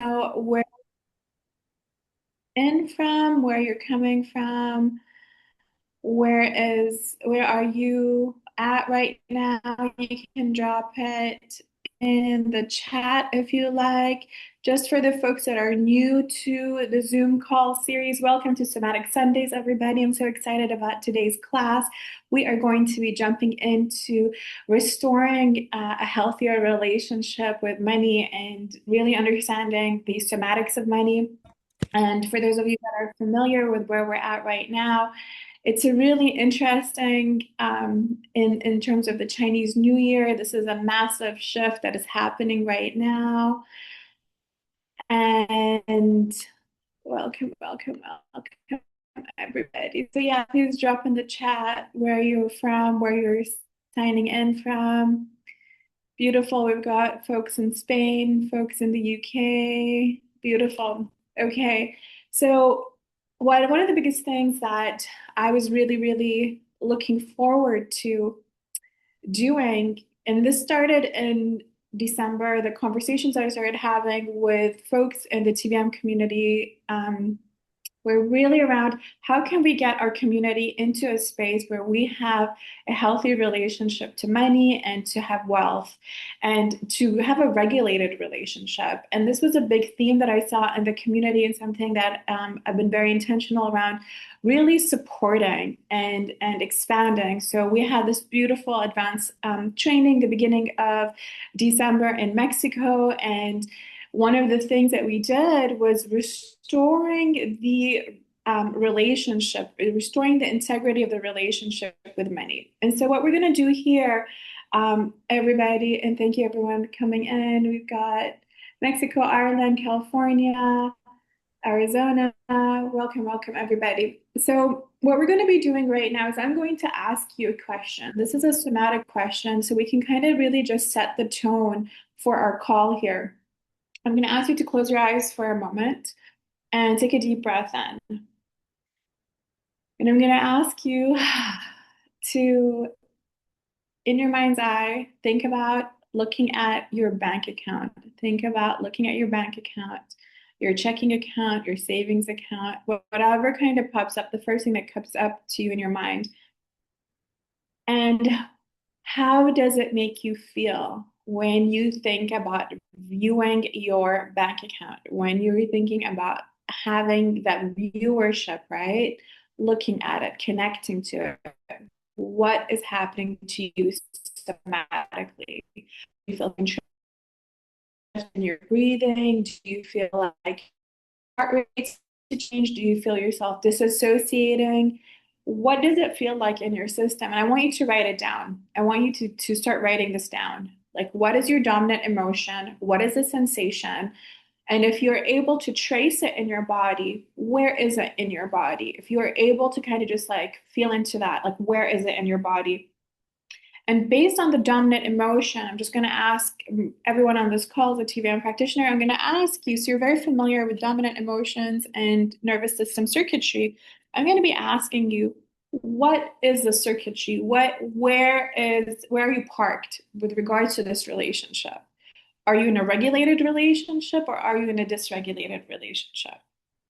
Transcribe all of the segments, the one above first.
where you're in from, where you're coming from, where are you at right now? You can drop it in the chat if you like. Just for the folks that are new to the Zoom call series, welcome to Somatic Sundays, everybody. I'm so excited about today's class. We are going to be jumping into restoring a healthier relationship with money and really understanding the somatics of money. And for those of you that are familiar with where we're at right now, it's a really interesting in terms of the Chinese New Year. This is a massive shift that is happening right now. And welcome, everybody. So yeah, please drop in the chat where you're from, where you're signing in from. Beautiful. We've got folks in Spain, folks in the UK. Beautiful. Okay. So one of the biggest things that I was really looking forward to doing, and this started in December, the conversations I started having with folks in the TVM community, we're really around how can we get our community into a space where we have a healthy relationship to money and to have wealth and to have a regulated relationship. And this was a big theme that I saw in the community and something that I've been very intentional around really supporting and expanding. So we had this beautiful advanced training the beginning of December in Mexico, and one of the things that we did was restoring the relationship, restoring the integrity of the relationship with money. And so, what we're going to do here, everybody, and thank you everyone coming in. We've got Mexico, Ireland, California, Arizona. Welcome, everybody. So, what we're going to be doing right now is I'm going to ask you a question. This is a somatic question, so we can kind of really just set the tone for our call here. I'm going to ask you to close your eyes for a moment and take a deep breath in. And I'm going to ask you to, in your mind's eye, think about looking at your bank account. Think about looking at your bank account, your checking account, your savings account, whatever kind of pops up, the first thing that comes up to you in your mind. And how does it make you feel when you think about viewing your bank account, when you're thinking about having that viewership, right? Looking at it, connecting to it. What is happening to you somatically? Do you feel control in your breathing? Do you feel like heart rates to change? Do you feel yourself disassociating? What does it feel like in your system? And I want you to write it down. I want you to start writing this down. Like, what is your dominant emotion? What is the sensation? And if you're able to trace it in your body, where is it in your body? If you're able to kind of just like feel into that, like, where is it in your body? And based on the dominant emotion, I'm just going to ask everyone on this call, as a TVM practitioner, I'm going to ask you, so you're very familiar with dominant emotions and nervous system circuitry. I'm going to be asking you, what is the circuitry? Where are you parked with regards to this relationship? Are you in a regulated relationship or are you in a dysregulated relationship?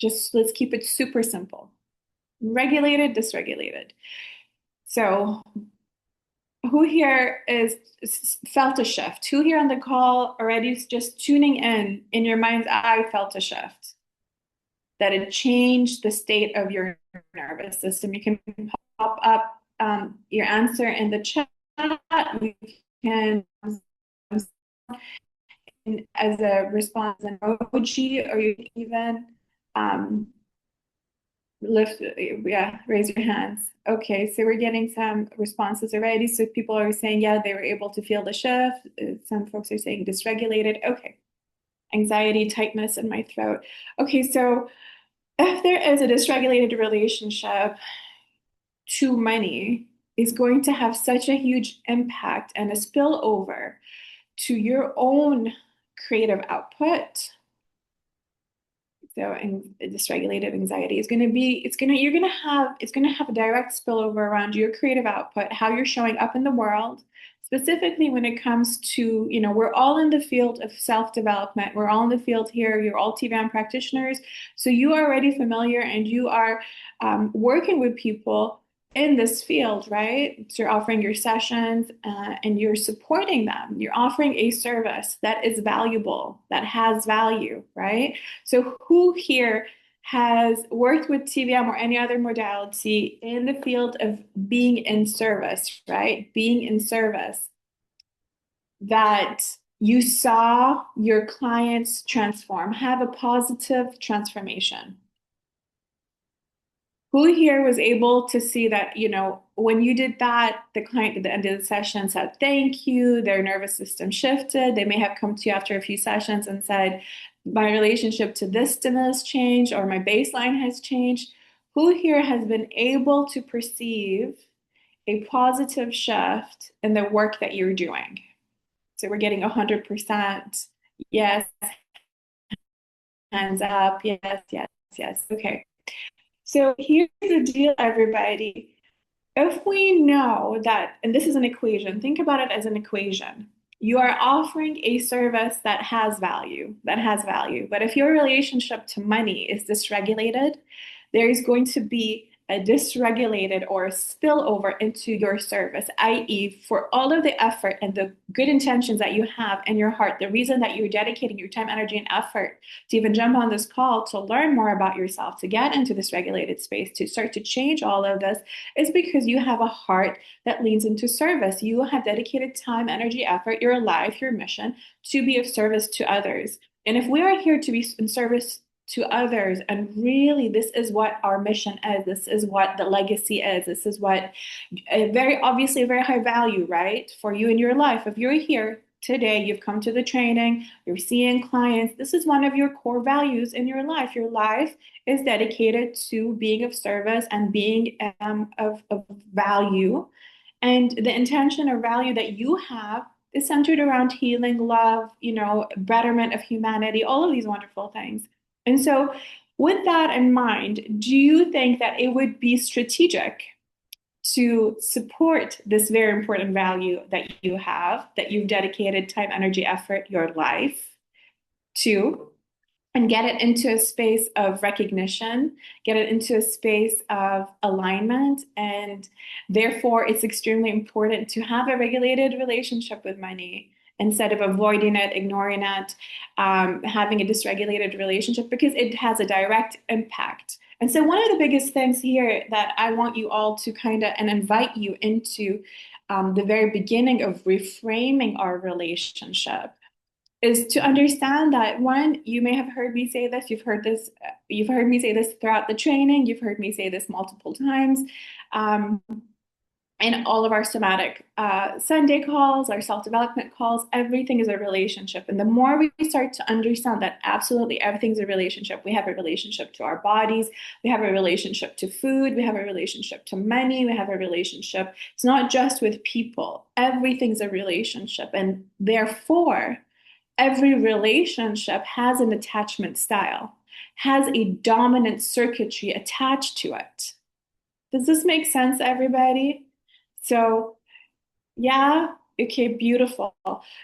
Just let's keep it super simple. Regulated, dysregulated. So who here is felt a shift? Who here on the call already is just tuning in your mind's eye felt a shift? That it changed the state of your nervous system. You can pop up your answer in the chat. You can as a response an emoji, or you can even raise your hands. Okay, so we're getting some responses already. So people are saying, yeah, they were able to feel the shift. Some folks are saying dysregulated. Okay, anxiety, tightness in my throat. Okay, so if there is a dysregulated relationship to money, is going to have such a huge impact and a spillover to your own creative output. So dysregulated anxiety is going to be, it's going to have a direct spillover around your creative output, how you're showing up in the world, specifically when it comes to, we're all in the field of self-development. We're all in the field here. You're all TVM practitioners. So you are already familiar and you are working with people in this field, right? So you're offering your sessions and you're supporting them. You're offering a service that is valuable, that has value, right? So who here has worked with TVM or any other modality in the field of being in service, right? Being in service, that you saw your clients transform, have a positive transformation. Who here was able to see that, when you did that, the client at the end of the session said, thank you, their nervous system shifted. They may have come to you after a few sessions and said, my relationship to this stimulus changed or my baseline has changed. Who here has been able to perceive a positive shift in the work that you're doing? So we're getting 100%. Yes, hands up. Yes, yes, yes. Okay. So here's the deal, everybody. If we know that, and this is an equation, think about it as an equation. You are offering a service that has value, that has value. But if your relationship to money is dysregulated, there is going to be a dysregulated or a spillover into your service, i.e., for all of the effort and the good intentions that you have in your heart, the reason that you're dedicating your time, energy, and effort to even jump on this call to learn more about yourself, to get into this regulated space, to start to change all of this, is because you have a heart that leans into service. You have dedicated time, energy, effort, your life, your mission to be of service to others. And if we are here to be in service to others, and really this is what our mission is, this is what the legacy is, this is what very obviously a very high value, right, for you in your life. If you're here today, you've come to the training, you're seeing clients, this is one of your core values in your life. Your life is dedicated to being of service and being of value. And the intention or value that you have is centered around healing, love, betterment of humanity, all of these wonderful things. And so, with that in mind, do you think that it would be strategic to support this very important value that you have, that you've dedicated time, energy, effort, your life to, and get it into a space of recognition, get it into a space of alignment? And therefore, it's extremely important to have a regulated relationship with money instead of avoiding it, ignoring it, having a dysregulated relationship, because it has a direct impact. And so one of the biggest things here that I want you all to and invite you into the very beginning of reframing our relationship is to understand that, one, you may have heard me say this, you've heard me say this throughout the training, you've heard me say this multiple times. In all of our somatic Sunday calls, our self-development calls, everything is a relationship. And the more we start to understand that absolutely everything's a relationship, we have a relationship to our bodies, we have a relationship to food, we have a relationship to money, we have a relationship. It's not just with people, everything's a relationship. And therefore, every relationship has an attachment style, has a dominant circuitry attached to it. Does this make sense, everybody? So, yeah, okay, beautiful.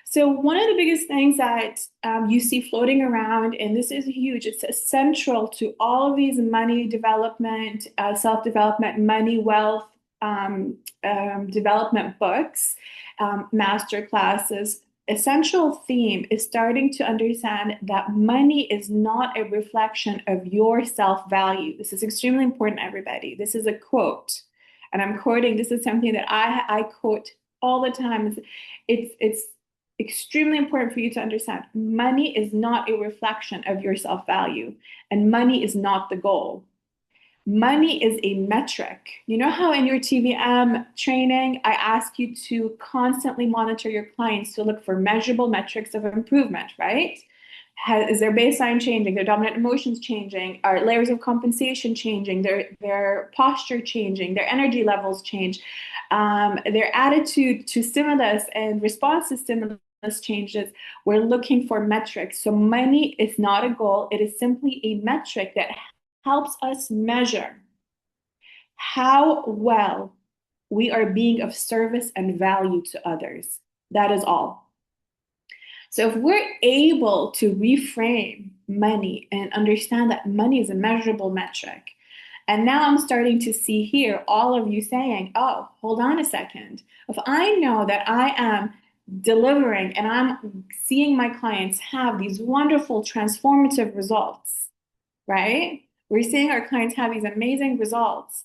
So, one of the biggest things that you see floating around, and this is huge, it's essential to all of these money development, self-development, money, wealth development books, master classes. Essential theme is starting to understand that money is not a reflection of your self-value. This is extremely important, everybody. This is a quote. And I'm quoting, this is something that I quote all the time. It's extremely important for you to understand. Money is not a reflection of your self-value, and money is not the goal. Money is a metric. You know how in your TVM training, I ask you to constantly monitor your clients to look for measurable metrics of improvement, right? Is their baseline changing, their dominant emotions changing, are layers of compensation changing, their posture changing, their energy levels change, their attitude to stimulus and response to stimulus changes. We're looking for metrics. So money is not a goal. It is simply a metric that helps us measure how well we are being of service and value to others. That is all. So if we're able to reframe money and understand that money is a measurable metric, and now I'm starting to see here all of you saying, oh, hold on a second. If I know that I am delivering and I'm seeing my clients have these wonderful transformative results, right? We're seeing our clients have these amazing results,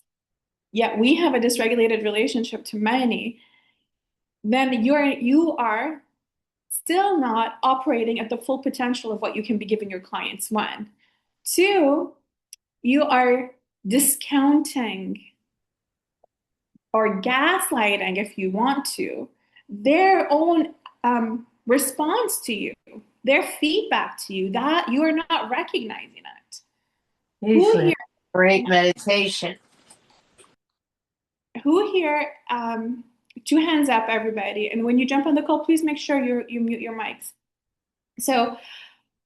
yet we have a dysregulated relationship to money, then you are still not operating at the full potential of what you can be giving your clients. One. Two, you are discounting or gaslighting, if you want to, their own response to you, their feedback to you, that you are not recognizing it. Who Deepen. here, Great meditation. who here, two hands up, everybody. And when you jump on the call, please make sure you mute your mics. So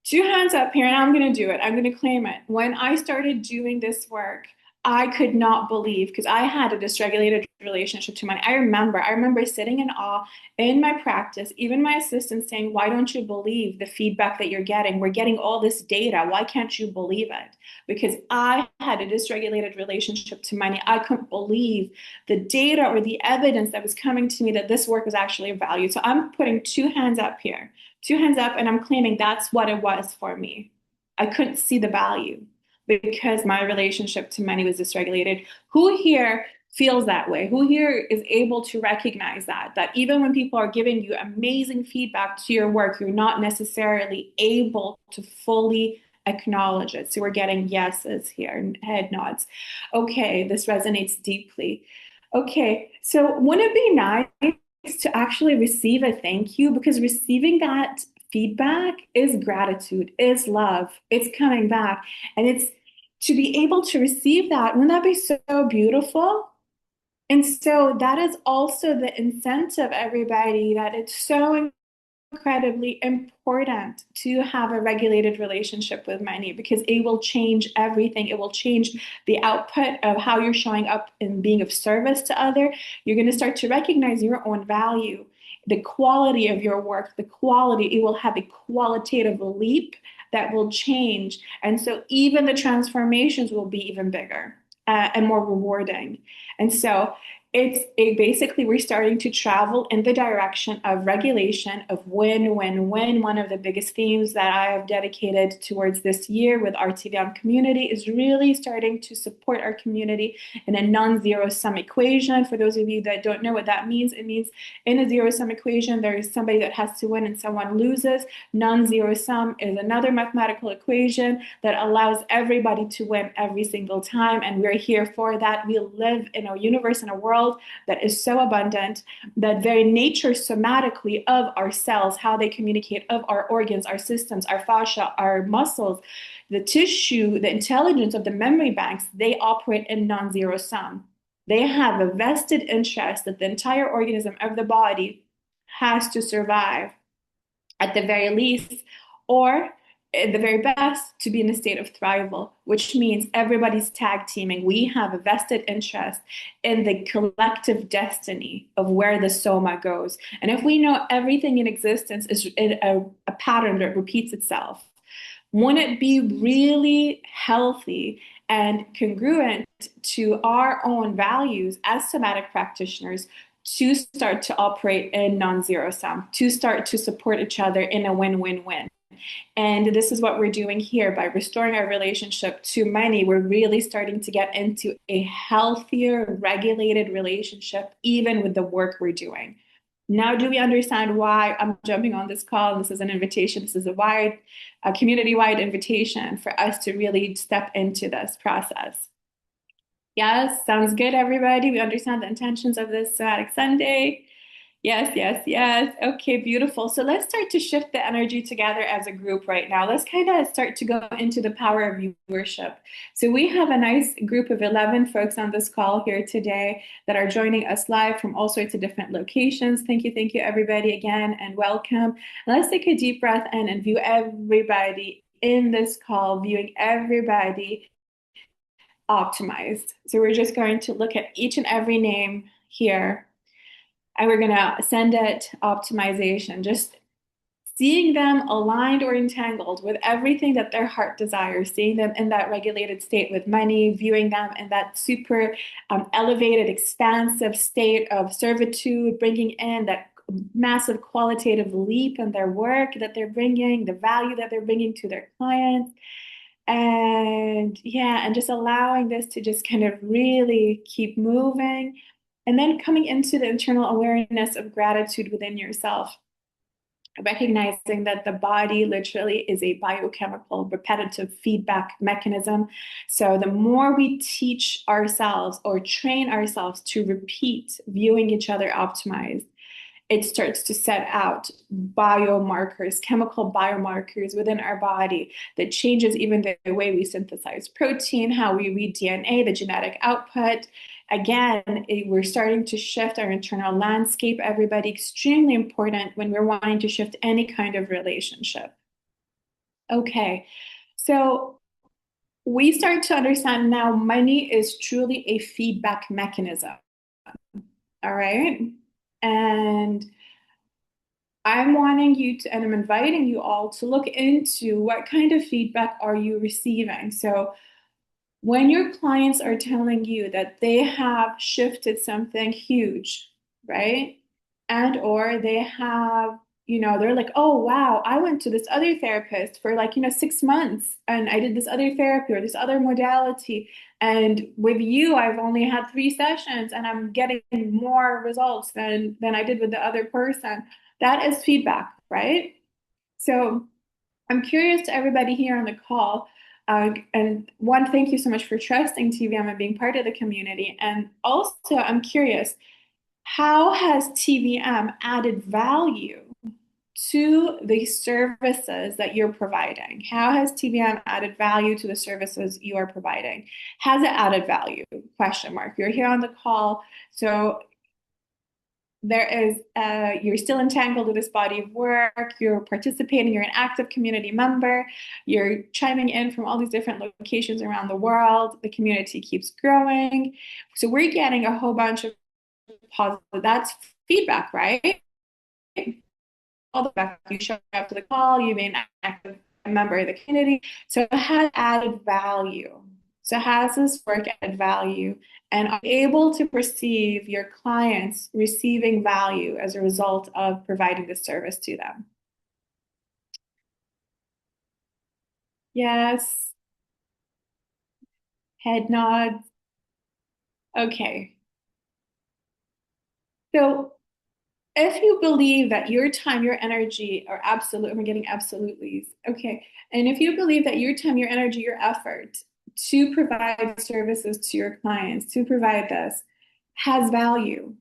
two hands up here, and I'm going to do it. I'm going to claim it. When I started doing this work, I could not believe because I had a dysregulated relationship to money. I remember sitting in awe in my practice, even my assistant saying, why don't you believe the feedback that you're getting? We're getting all this data. Why can't you believe it? Because I had a dysregulated relationship to money. I couldn't believe the data or the evidence that was coming to me that this work was actually of value. So I'm putting two hands up here, two hands up, and I'm claiming that's what it was for me. I couldn't see the value because my relationship to money was dysregulated. Who here feels that way? Who here is able to recognize that even when people are giving you amazing feedback to your work, you're not necessarily able to fully acknowledge it? So we're getting yeses here and head nods. Okay, this resonates deeply. Okay, so wouldn't it be nice to actually receive a thank you, because receiving that feedback is gratitude, is love, it's coming back, and it's to be able to receive that. Wouldn't that be so beautiful? And so that is also the incentive, everybody, that it's so incredibly important to have a regulated relationship with money, because it will change everything. It will change the output of how you're showing up and being of service to other. You're going to start to recognize your own value, the quality of your work, the quality. It will have a qualitative leap that will change. And so even the transformations will be even bigger and more rewarding. And so basically we're starting to travel in the direction of regulation, of win, win, win. One of the biggest themes that I have dedicated towards this year with our TVM community is really starting to support our community in a non-zero sum equation. For those of you that don't know what that means, it means in a zero sum equation, there is somebody that has to win and someone loses. Non-zero sum is another mathematical equation that allows everybody to win every single time. And we're here for that. We live in a universe, in a world that is so abundant, that very nature somatically of our cells, how they communicate, of our organs, our systems, our fascia, our muscles, the tissue, the intelligence of the memory banks, they operate in non-zero sum. They have a vested interest that the entire organism of the body has to survive at the very least, or at the very best, to be in a state of thrival, which means everybody's tag teaming. We have a vested interest in the collective destiny of where the soma goes. And if we know everything in existence is a pattern that repeats itself, wouldn't it be really healthy and congruent to our own values as somatic practitioners to start to operate in non-zero sum, to start to support each other in a win-win-win? And this is what we're doing here. By restoring our relationship to money, we're really starting to get into a healthier, regulated relationship, even with the work we're doing. Now, do we understand why I'm jumping on this call? This is an invitation. This is a community-wide invitation for us to really step into this process. Yes, sounds good, everybody. We understand the intentions of this Somatic Sunday. Yes, yes, yes. Okay, beautiful. So let's start to shift the energy together as a group right now. Let's kind of start to go into the power of viewership. So we have a nice group of 11 folks on this call here today that are joining us live from all sorts of different locations. Thank you, everybody, again, and welcome. Let's take a deep breath in and view everybody in this call, viewing everybody optimized. So we're just going to look at each and every name here, and we're going to send it optimization, just seeing them aligned or entangled with everything that their heart desires, seeing them in that regulated state with money, viewing them in that super elevated, expansive state of servitude, bringing in that massive qualitative leap in their work that they're bringing, the value that they're bringing to their clients. And yeah, and just allowing this to just kind of really keep moving. And then coming into the internal awareness of gratitude within yourself, recognizing that the body literally is a biochemical repetitive feedback mechanism. So the more we teach ourselves or train ourselves to repeat viewing each other optimized, it starts to set out biomarkers, chemical biomarkers within our body that changes even the way we synthesize protein, how we read DNA, the genetic output. Again, we're starting to shift our internal landscape, everybody. Extremely important when we're wanting to shift any kind of relationship. Okay, so we start to understand now money is truly a feedback mechanism. All right. And I'm wanting you to, and I'm inviting you all to look into what kind of feedback are you receiving. So when your clients are telling you that they have shifted something huge, right? And or they have, they're like, oh wow, I went to this other therapist for like, 6 months and I did this other therapy or this other modality. And with you, I've only had 3 sessions and I'm getting more results than I did with the other person. That is feedback, right? So I'm curious to everybody here on the call. And one, thank you so much for trusting TVM and being part of the community. And also, I'm curious, how has TVM added value to the services that you're providing? How has TVM added value to the services you are providing? Has it added value? Question mark. You're here on the call, so you're still entangled with this body of work, you're participating, you're an active community member, you're chiming in from all these different locations around the world, the community keeps growing. So we're getting a whole bunch of positive, that's feedback, right? All the fact you show up to the call, you may an active member of the community. So it has added value. So has this work added value? And are you able to perceive your clients receiving value as a result of providing this service to them? Yes. Head nods. Okay. So if you believe that your time, your energy are absolute, we're getting absolutely, okay. And if you believe that your time, your energy, your effort to provide services to your clients, to provide this, has value,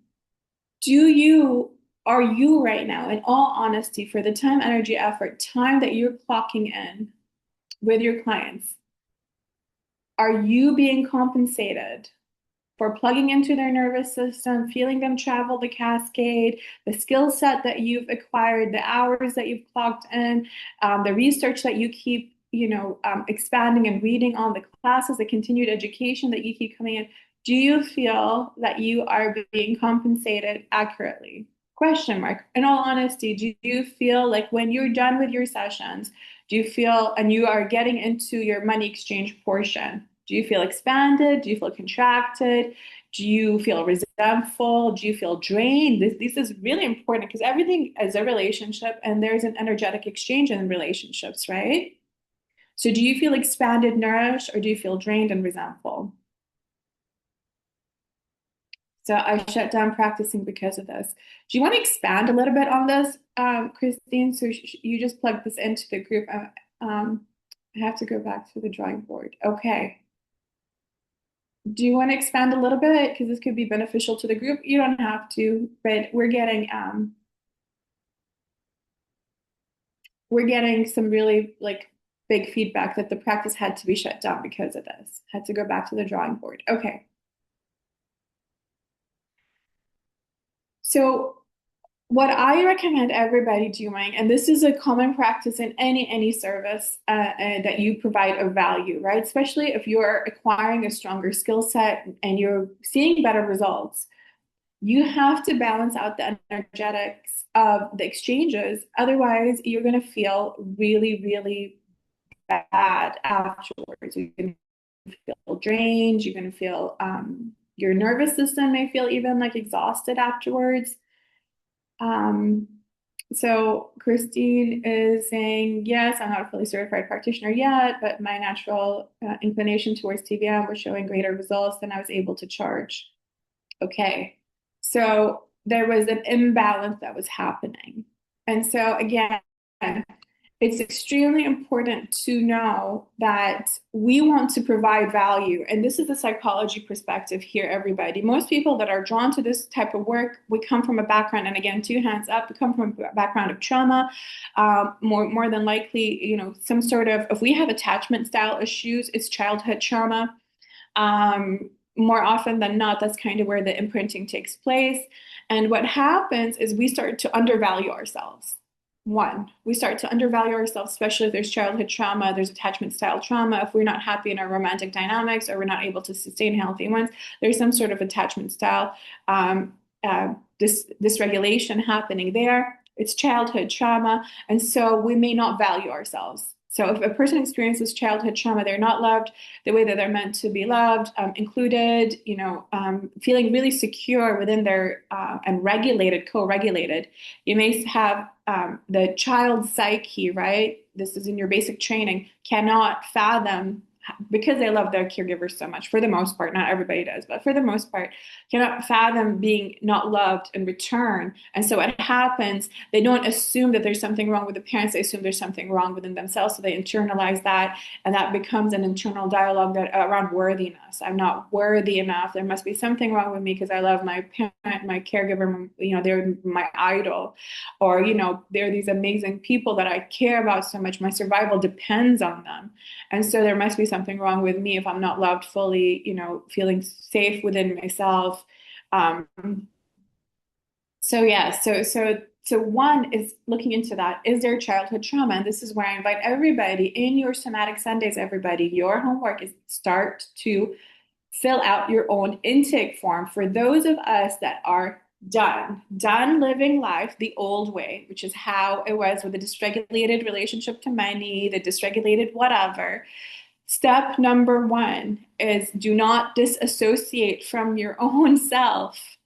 do you, are you right now, in all honesty, for the time, energy, effort, time that you're clocking in with your clients, are you being compensated for plugging into their nervous system, feeling them travel the cascade, the skill set that you've acquired, the hours that you've clocked in, the research that you keep, expanding and reading on, the classes, the continued education that you keep coming in? Do you feel that you are being compensated accurately? Question mark. In all honesty, do you feel like when you're done with your sessions, do you feel, and you are getting into your money exchange portion, do you feel expanded? Do you feel contracted? Do you feel resentful? Do you feel drained? This is really important because everything is a relationship and there's an energetic exchange in relationships, right? So do you feel expanded, nourished, or do you feel drained and resentful? So I shut down practicing because of this. Do you want to expand a little bit on this, Christine? So you just plugged this into the group. I have to go back to the drawing board. Okay. Do you want to expand a little bit? Because this could be beneficial to the group. You don't have to, but we're getting some really like big feedback that the practice had to be shut down because of this. Had to go back to the drawing board. Okay. So what I recommend everybody doing, and this is a common practice in any service that you provide of value, right? Especially if you're acquiring a stronger skill set and you're seeing better results. You have to balance out the energetics of the exchanges. Otherwise, you're going to feel really, really bad afterwards. You're going to feel drained. You're going to feel your nervous system may feel even like exhausted afterwards. Um, so Christine is saying, yes, I'm not a fully certified practitioner yet, but my natural inclination towards TVM was showing greater results than I was able to charge. Okay. So there was an imbalance that was happening. And so again, it's extremely important to know that we want to provide value. And this is the psychology perspective here, everybody. Most people that are drawn to this type of work, we come from a background, and again, two hands up, we come from a background of trauma. More than likely, some sort of, if we have attachment style issues, it's childhood trauma. More often than not, that's kind of where the imprinting takes place. And what happens is we start to undervalue ourselves. One, we start to undervalue ourselves, especially if there's childhood trauma, there's attachment style trauma. If we're not happy in our romantic dynamics or we're not able to sustain healthy ones, there's some sort of attachment style dysregulation happening there. It's childhood trauma. And so we may not value ourselves. So if a person experiences childhood trauma, they're not loved the way that they're meant to be loved, included, feeling really secure within their and regulated, co-regulated. You may have the child psyche, right? This is in your basic training, cannot fathom because they love their caregivers so much, for the most part, not everybody does, but for the most part, cannot fathom being not loved in return. And so what happens, they don't assume that there's something wrong with the parents, they assume there's something wrong within themselves. So they internalize that, and that becomes an internal dialogue that around worthiness. I'm not worthy enough. There must be something wrong with me because I love my parent, my caregiver, they're my idol. Or, they're these amazing people that I care about so much. My survival depends on them. And so there must be something wrong with me if I'm not loved fully, feeling safe within myself. Um, so yeah, so one is looking into that. Is there childhood trauma? And this is where I invite everybody in your Somatic Sundays, everybody, your homework is start to fill out your own intake form for those of us that are done living life the old way, which is how it was with the dysregulated relationship to money, the dysregulated whatever. Step number one is do not disassociate from your own self.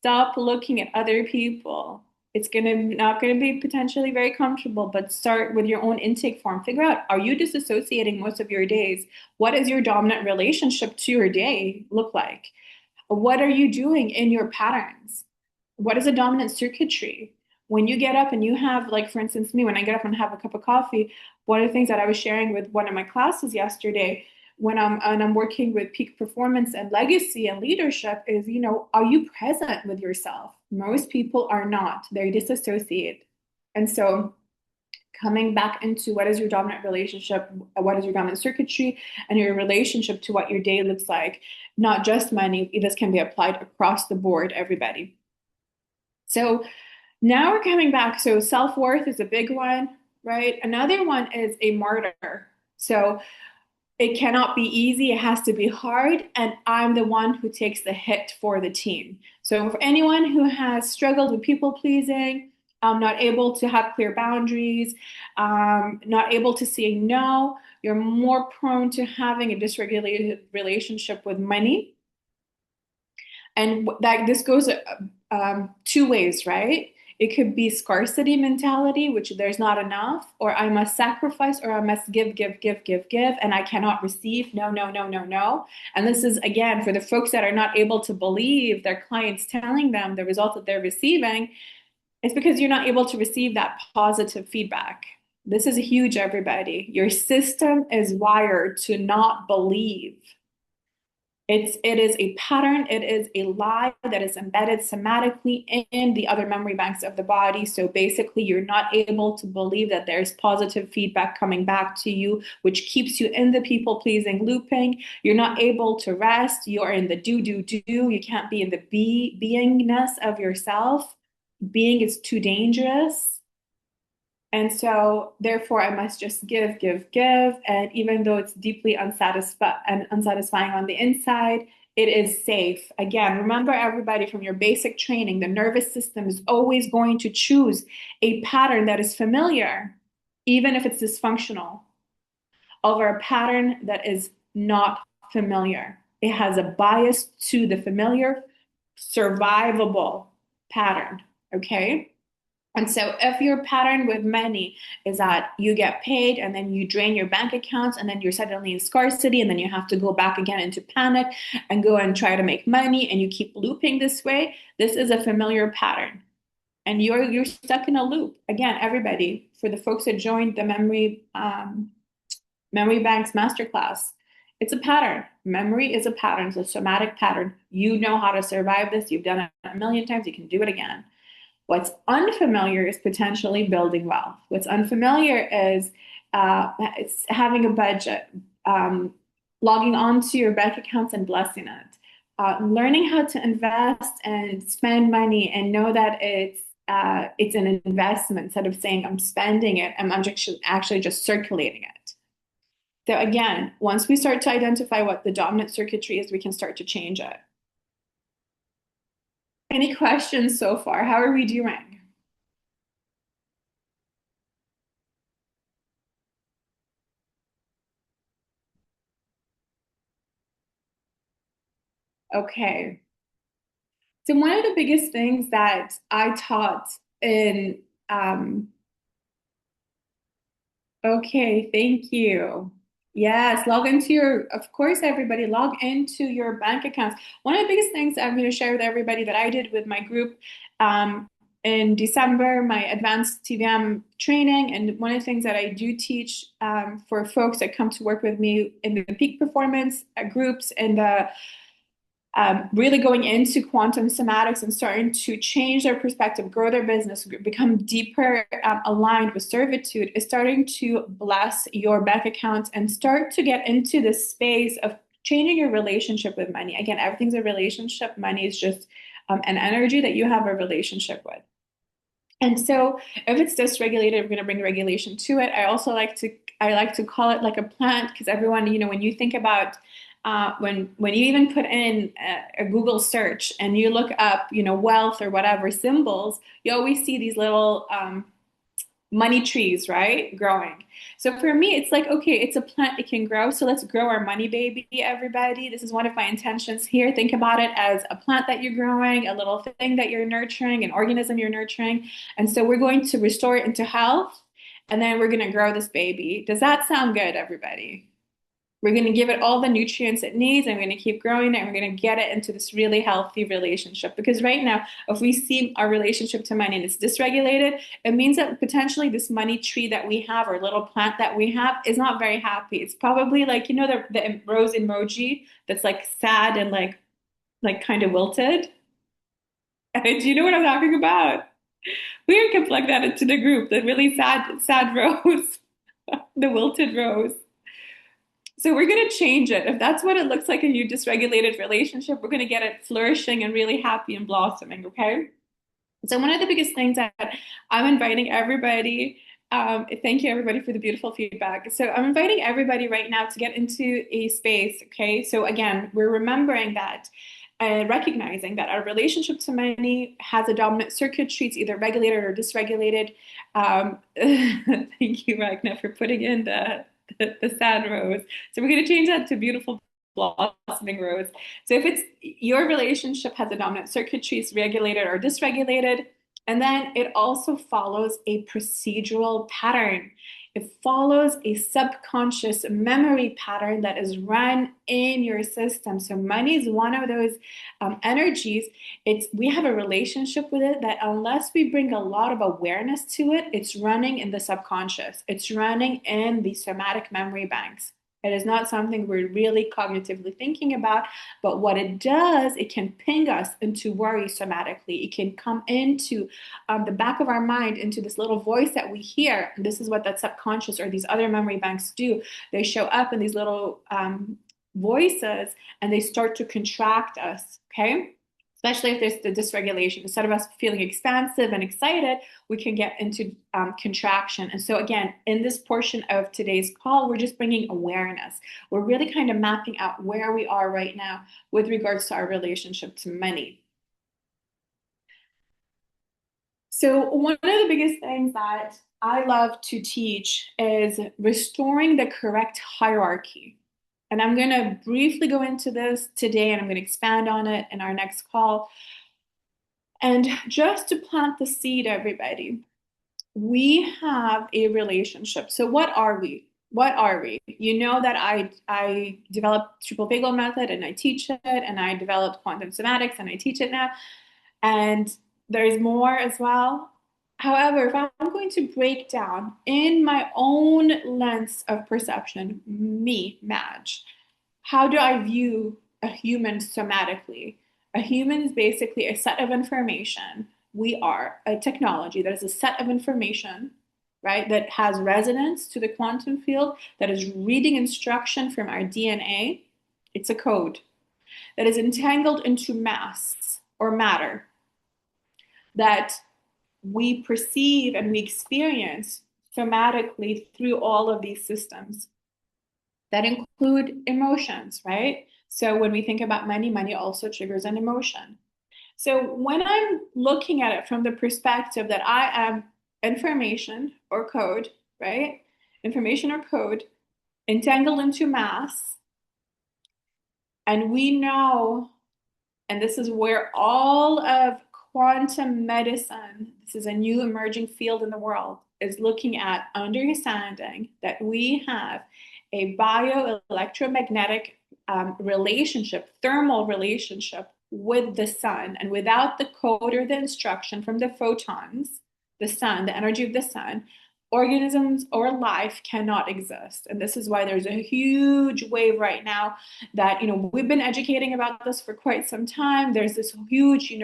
Stop looking at other people. It's not gonna be potentially very comfortable, but start with your own intake form. Figure out, are you disassociating most of your days? What is your dominant relationship to your day look like? What are you doing in your patterns? What is a dominant circuitry? When you get up and you have, like, for instance, me, when I get up and have a cup of coffee, one of the things that I was sharing with one of my classes yesterday, when I'm working with peak performance and legacy and leadership is, are you present with yourself? Most people are not. They disassociate. And so coming back into what is your dominant relationship, what is your dominant circuitry, and your relationship to what your day looks like, not just money. This can be applied across the board, everybody. So now we're coming back. So self-worth is a big one, right? Another one is a martyr. So it cannot be easy. It has to be hard. And I'm the one who takes the hit for the team. So for anyone who has struggled with people pleasing, not able to have clear boundaries, not able to say no, you're more prone to having a dysregulated relationship with money. And that this goes two ways, right? It could be scarcity mentality, which there's not enough, or I must sacrifice, or I must give, and I cannot receive. No, no, no, no, no. And this is, again, for the folks that are not able to believe their clients telling them the results that they're receiving, it's because you're not able to receive that positive feedback. This is huge, everybody. Your system is wired to not believe. It is a pattern, it is a lie that is embedded somatically in the other memory banks of the body. So basically, you're not able to believe that there's positive feedback coming back to you, which keeps you in the people-pleasing looping. You're not able to rest. You're in the do, do, do. You can't be in the beingness of yourself. Being is too dangerous. And so, therefore, I must just give. And even though it's deeply unsatisfying on the inside, it is safe. Again, remember everybody from your basic training, the nervous system is always going to choose a pattern that is familiar, even if it's dysfunctional, over a pattern that is not familiar. It has a bias to the familiar, survivable pattern. Okay. And so if your pattern with money is that you get paid and then you drain your bank accounts and then you're suddenly in scarcity and then you have to go back again into panic and go and try to make money and you keep looping this way, this is a familiar pattern. And you're stuck in a loop. Again, everybody, for the folks that joined the memory banks masterclass, it's a pattern. Memory is a pattern. It's a somatic pattern. You know how to survive this. You've done it a million times. You can do it again. What's unfamiliar is potentially building wealth. What's unfamiliar is it's having a budget, logging onto your bank accounts and blessing it, learning how to invest and spend money and know that it's an investment instead of saying I'm spending it. I'm actually just circulating it. So again, once we start to identify what the dominant circuitry is, we can start to change it. Any questions so far? How are we doing? Okay. So one of the biggest things that I taught in, okay, thank you. Yes, log into your, of course, everybody, log into your bank accounts. One of the biggest things I'm going to share with everybody that I did with my group um, in December, my advanced TVM training, and one of the things that I do teach for folks that come to work with me in the peak performance groups and the really going into quantum somatics and starting to change their perspective, grow their business, become deeper aligned with servitude is starting to bless your bank accounts and start to get into the space of changing your relationship with money. Again, everything's a relationship. Money is just an energy that you have a relationship with. And so if it's dysregulated, we're going to bring regulation to it. I like to call it like a plant because everyone, when you think about when you even put in a Google search and you look up, wealth or whatever symbols, you always see these little money trees, right? Growing. So for me, it's like, okay, it's a plant, it can grow. So let's grow our money baby, everybody. This is one of my intentions here. Think about it as a plant that you're growing, a little thing that you're nurturing, an organism you're nurturing. And so we're going to restore it into health, and then we're going to grow this baby. Does that sound good, everybody? We're going to give it all the nutrients it needs, and we're going to keep growing it, and we're going to get it into this really healthy relationship. Because right now, if we see our relationship to money and it's dysregulated, it means that potentially this money tree that we have or little plant that we have is not very happy. It's probably like, the rose emoji that's like sad and like kind of wilted. Do you know what I'm talking about? We can plug that into the group, the really sad rose, the wilted rose. So we're going to change it. If that's what it looks like in your dysregulated relationship, we're going to get it flourishing and really happy and blossoming, okay? So one of the biggest things that I'm inviting everybody, thank you everybody for the beautiful feedback. So I'm inviting everybody right now to get into a space, okay? So again, we're remembering that recognizing that our relationship to money has a dominant circuitry. It's either regulated or dysregulated. Thank you, Ragnar, for putting in the sad rose. So we're going to change that to beautiful blossoming rose. So if it's your relationship has a dominant circuitry, it's regulated or dysregulated, and then it also follows a procedural pattern. It follows a subconscious memory pattern that is run in your system. So money is one of those energies. We have a relationship with it that unless we bring a lot of awareness to it, it's running in the subconscious. It's running in the somatic memory banks. It is not something we're really cognitively thinking about, but what it does, it can ping us into worry somatically. It can come into the back of our mind, into this little voice that we hear. And this is what that subconscious or these other memory banks do. They show up in these little voices and they start to contract us, okay? especially if there's the dysregulation. Instead of us feeling expansive and excited, we can get into contraction. And so, again, in this portion of today's call, we're just bringing awareness. We're really kind of mapping out where we are right now with regards to our relationship to money. So, one of the biggest things that I love to teach is restoring the correct hierarchy. And I'm going to briefly go into this today, and I'm going to expand on it in our next call. And just to plant the seed, everybody, we have a relationship. So what are we? What are we? You know that I developed triple vagal method and I teach it, and I developed quantum somatics and I teach it now. And there's more as well. However, if I'm going to break down in my own lens of perception, me, Madge, how do I view a human somatically? A human is basically a set of information. We are a technology that is a set of information, right, that has resonance to the quantum field, that is reading instruction from our DNA. It's a code that is entangled into mass or matter that we perceive and we experience somatically through all of these systems that include emotions, right? So when we think about money, money also triggers an emotion. So when I'm looking at it from the perspective that I am information or code, right? Information or code entangled into mass, and we know, and this is where all of quantum medicine, this is a new emerging field in the world, is looking at understanding that we have a bioelectromagnetic relationship, thermal relationship with the sun. And without the code or the instruction from the photons, the sun, the energy of the sun, organisms or life cannot exist. And this is why there's a huge wave right now that, we've been educating about this for quite some time. There's this huge, in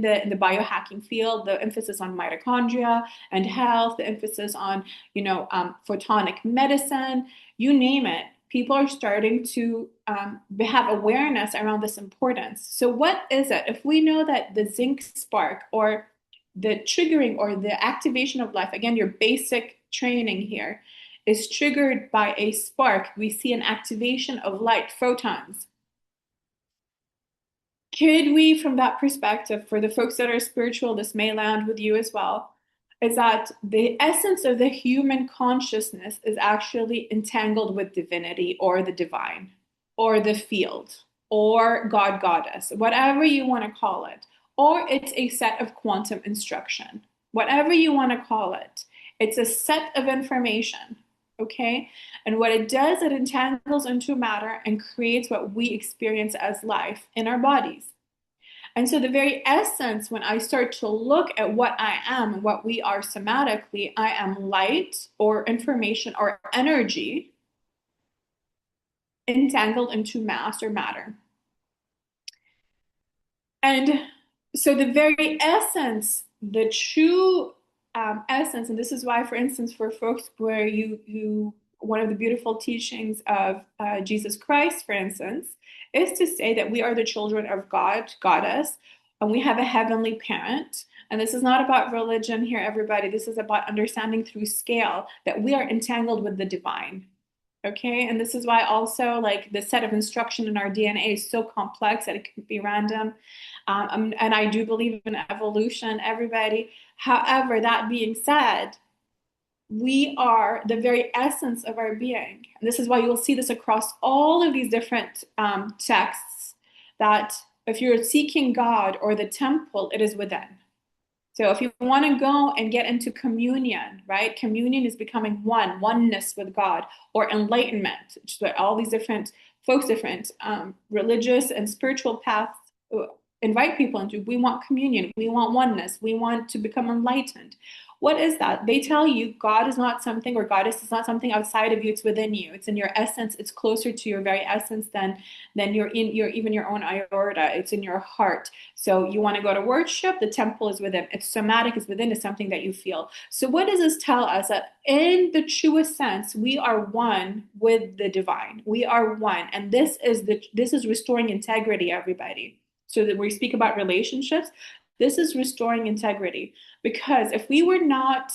the biohacking field, the emphasis on mitochondria and health, the emphasis on, photonic medicine, you name it. People are starting to have awareness around this importance. So what is it? If we know that the zinc spark or the triggering or the activation of life, again, your basic training here, is triggered by a spark, we see an activation of light, photons. Could we, from that perspective, for the folks that are spiritual, this may land with you as well, is that the essence of the human consciousness is actually entangled with divinity or the divine or the field or God, goddess, whatever you want to call it, or it's a set of quantum instruction, whatever you want to call it. It's a set of information, okay? And what it does, it entangles into matter and creates what we experience as life in our bodies. And so the very essence, when I start to look at what I am and what we are somatically, I am light or information or energy entangled into mass or matter. And so the very essence, the true essence, and this is why, for instance, for folks where one of the beautiful teachings of Jesus Christ, for instance, is to say that we are the children of God, goddess, and we have a heavenly parent. And this is not about religion here, everybody. This is about understanding through scale that we are entangled with the divine. Okay, and this is why also like the set of instruction in our DNA is so complex that it can be random. And I do believe in evolution, everybody. However, that being said, we are the very essence of our being. And this is why you'll see this across all of these different texts, that if you're seeking God or the temple, it is within. So if you want to go and get into communion, right? Communion is becoming oneness with God, or enlightenment, which is what all these different folks, different religious and spiritual paths invite people into. We want communion. We want oneness. We want to become enlightened. What is that? They tell you God is not something, or goddess is not something outside of you. It's within you. It's in your essence. It's closer to your very essence than even your own aorta. It's in your heart. So you want to go to worship, the temple is within. It's somatic, is within, is something that you feel. So what does this tell us? That in the truest sense, we are one with the divine. We are one. And this is restoring integrity, everybody. So that we speak about relationships, this is restoring integrity. Because if we were not,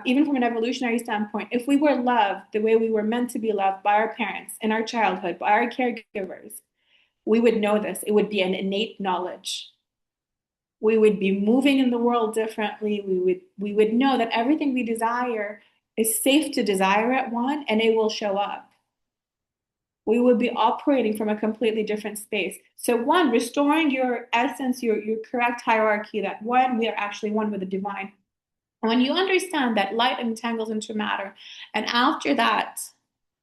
even from an evolutionary standpoint, if we were loved the way we were meant to be loved by our parents in our childhood, by our caregivers, we would know this. It would be an innate knowledge. We would be moving in the world differently. We would know that everything we desire is safe to desire at one, and it will show up. We would be operating from a completely different space. So one, restoring your essence, your correct hierarchy, that one, we are actually one with the divine. When you understand that light entangles into matter, and after that,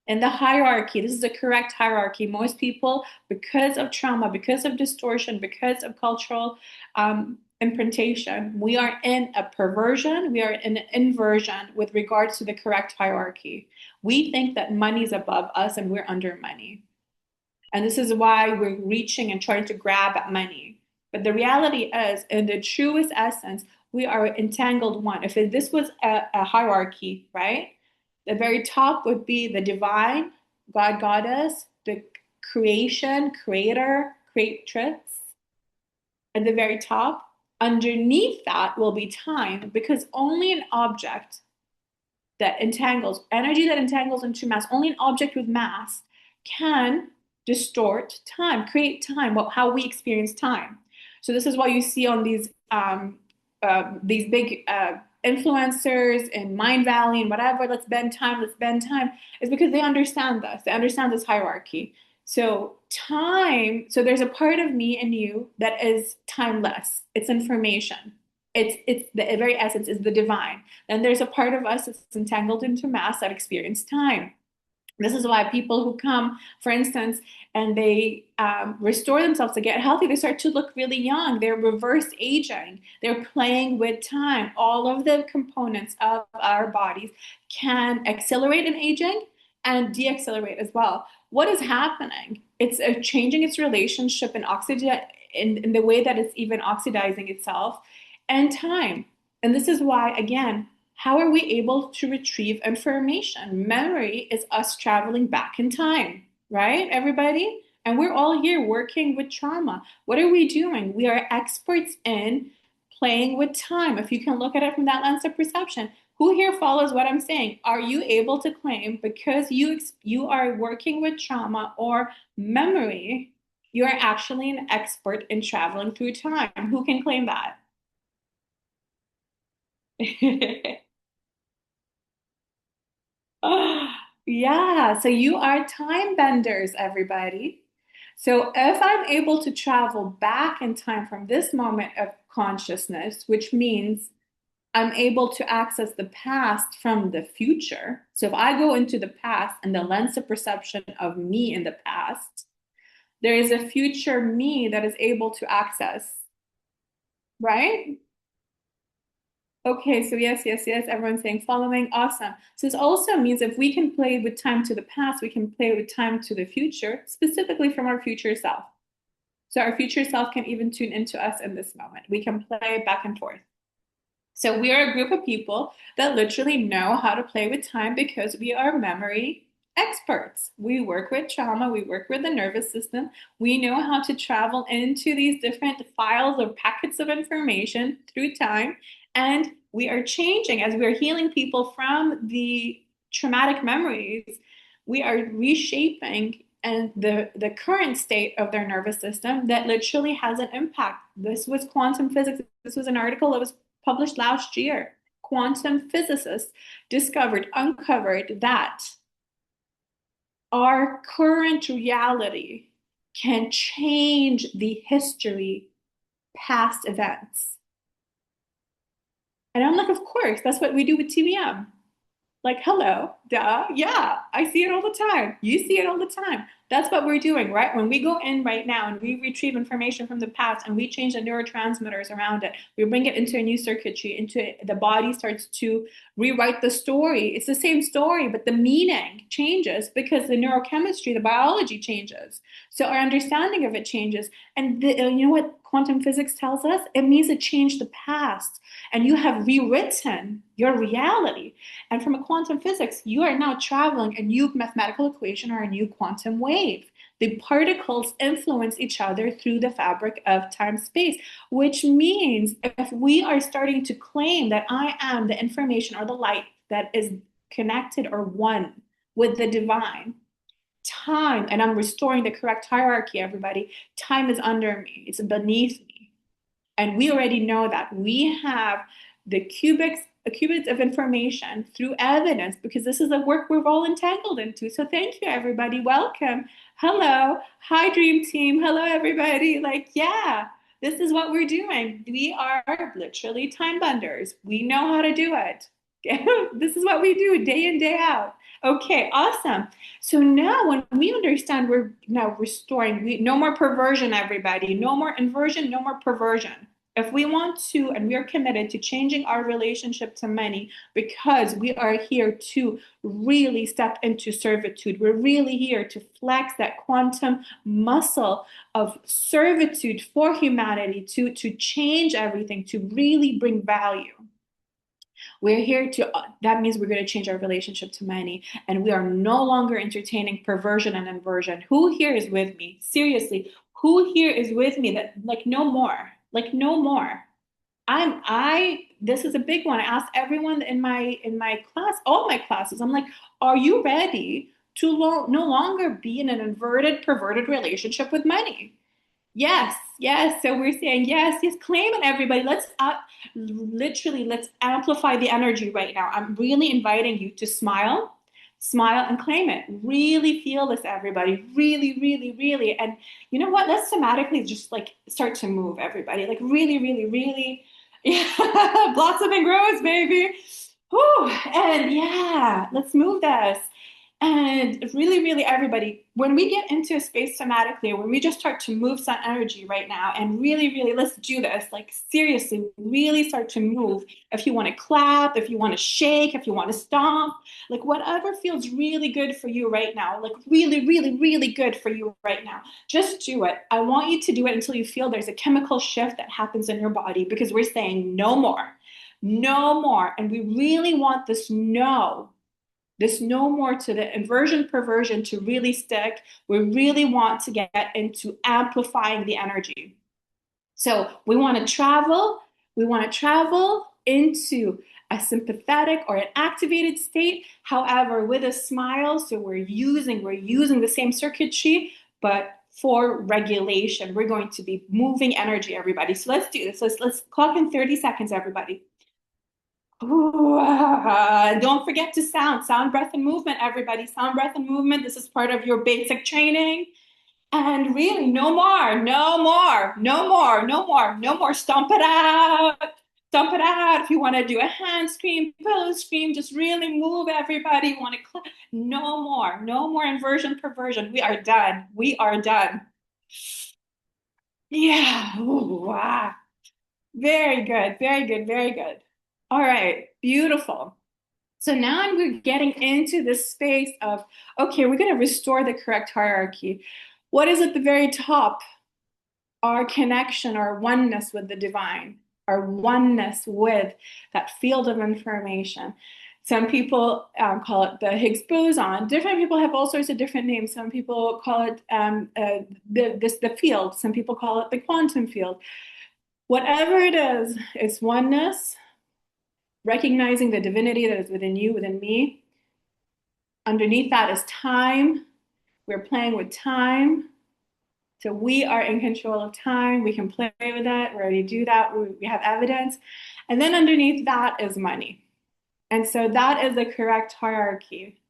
in the hierarchy, this is the correct hierarchy. Most people, because of trauma, because of distortion, because of cultural imprintation, we are in a perversion, we are in an inversion with regards to the correct hierarchy. We think that money is above us and we're under money. And this is why we're reaching and trying to grab at money. But the reality is, in the truest essence, we are entangled one. If this was a hierarchy, right? The very top would be the divine, God, goddess, the creation, creator, creatrix. At the very top, underneath that will be time, because only an object that entangles, energy that entangles into mass, only an object with mass can distort time, create time, how we experience time. So this is why you see on these big influencers in Mind Valley and whatever, let's bend time, is because they understand this. They understand this hierarchy. So time, so there's a part of me and you that is timeless. It's information. It's the very essence is the divine. Then there's a part of us that's entangled into mass that experience time. This is why people who come, for instance, and they restore themselves to get healthy, they start to look really young. They're reverse aging. They're playing with time. All of the components of our bodies can accelerate in aging and deaccelerate as well. What is happening? It's changing its relationship and in the way that it's even oxidizing itself and time. And this is why, again, how are we able to retrieve information? Memory is us traveling back in time, right, everybody? And we're all here working with trauma. What are we doing? We are experts in playing with time. If you can look at it from that lens of perception, who here follows what I'm saying? Are you able to claim because you are working with trauma or memory, you are actually an expert in traveling through time? Who can claim that? Yeah, so you are time benders, everybody. So if I'm able to travel back in time from this moment of consciousness, which means I'm able to access the past from the future. So if I go into the past and the lens of perception of me in the past, there is a future me that is able to access, right? Okay, so yes, yes, yes, everyone's saying following. Awesome. So this also means if we can play with time to the past, we can play with time to the future, specifically from our future self. So our future self can even tune into us in this moment. We can play back and forth. So we are a group of people that literally know how to play with time because we are memory experts. We work with trauma, we work with the nervous system. We know how to travel into these different files or packets of information through time. And we are changing as we're healing people from the traumatic memories. We are reshaping and the current state of their nervous system that literally has an impact. This was quantum physics. This was an article that was published last year. Quantum physicists uncovered that our current reality can change the history, past events. And I'm like, of course, that's what we do with TBM. Like, hello, duh, yeah, I see it all the time. You see it all the time. That's what we're doing, right? When we go in right now and we retrieve information from the past and we change the neurotransmitters around it, we bring it into a new circuitry, the body starts to rewrite the story. It's the same story, but the meaning changes because the neurochemistry, the biology changes. So our understanding of it changes. And you know what quantum physics tells us? It means it changed the past and you have rewritten your reality. And from a quantum physics, you are now traveling a new mathematical equation or a new quantum wave. wave. The particles influence each other through the fabric of time space, which means if we are starting to claim that I am the information or the light that is connected or one with the divine, time, and I'm restoring the correct hierarchy, everybody, time is under me, it's beneath me. And we already know that we have the qubits of information through evidence because this is the work we're all entangled into. So thank you, everybody. Welcome. Hello. Hi, Dream Team. Hello, everybody. Like, yeah, this is what we're doing. We are literally time benders. We know how to do it. This is what we do day in, day out. Okay, awesome. So now when we understand we're now restoring, no more perversion, everybody. No more inversion, no more perversion. If we want to, and we are committed to changing our relationship to money because we are here to really step into servitude, we're really here to flex that quantum muscle of servitude for humanity, to change everything, to really bring value. We're here to, that means we're going to change our relationship to money. And we are no longer entertaining perversion and inversion. Who here is with me? Seriously, who here is with me that, like, no more? Like, no more. This is a big one. I asked everyone in my class, all my classes, I'm like, are you ready to no longer be in an inverted, perverted relationship with money? Yes, yes. So we're saying yes, yes, claim it, everybody. Literally, let's amplify the energy right now. I'm really inviting you to smile, smile and claim it. Really feel this, everybody. Really, really, really. And you know what? Let's somatically just like start to move, everybody. Like really, really, really. Yeah, blossom and grows, baby. Whew. And yeah, let's move this. And really, really, everybody, when we get into a space somatically, when we just start to move some energy right now, and really, really, let's do this, like seriously, really start to move. If you want to clap, if you want to shake, if you want to stomp, like whatever feels really good for you right now, like really, really, really good for you right now, just do it. I want you to do it until you feel there's a chemical shift that happens in your body because we're saying no more, no more. And we really want this no more to the inversion perversion to really stick. We really want to get into amplifying the energy. So we want to travel. We want to travel into a sympathetic or an activated state. However, with a smile, so we're using the same circuitry, but for regulation. We're going to be moving energy, everybody. So let's do this. Let's clock in 30 seconds, everybody. Ooh, don't forget to sound, breath, and movement, everybody. Sound, breath, and movement. This is part of your basic training. And really, no more, no more, no more, no more, no more. Stomp it out. Stomp it out. If you want to do a hand scream, pillow scream, just really move, everybody. Want to no more, no more inversion, perversion. We are done. We are done. Yeah. Ooh, wow. Very good, very good, very good. All right, beautiful. So now we're getting into this space of, okay, we're going to restore the correct hierarchy. What is at the very top? Our connection, our oneness with the divine, our oneness with that field of information. Some people call it the Higgs boson. Different people have all sorts of different names. Some people call it the field. Some people call it the quantum field. Whatever it is, it's oneness, recognizing the divinity that is within you, within me. Underneath that is time. We're playing with time. So we are in control of time. We can play with that. We already do that. We have evidence. And then underneath that is money. And so that is the correct hierarchy.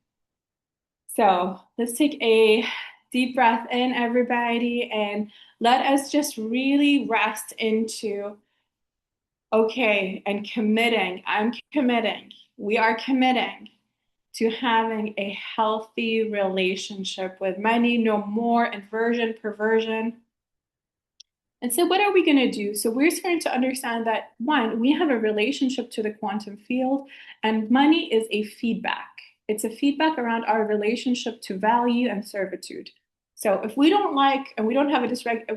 So let's take a deep breath in, everybody, and let us just really rest into, okay, and committing. I'm committing. We are committing to having a healthy relationship with money, no more inversion, perversion. And so, what are we going to do? So, we're starting to understand that one, we have a relationship to the quantum field, and money is a feedback. It's a feedback around our relationship to value and servitude. So, if we don't like, and we don't have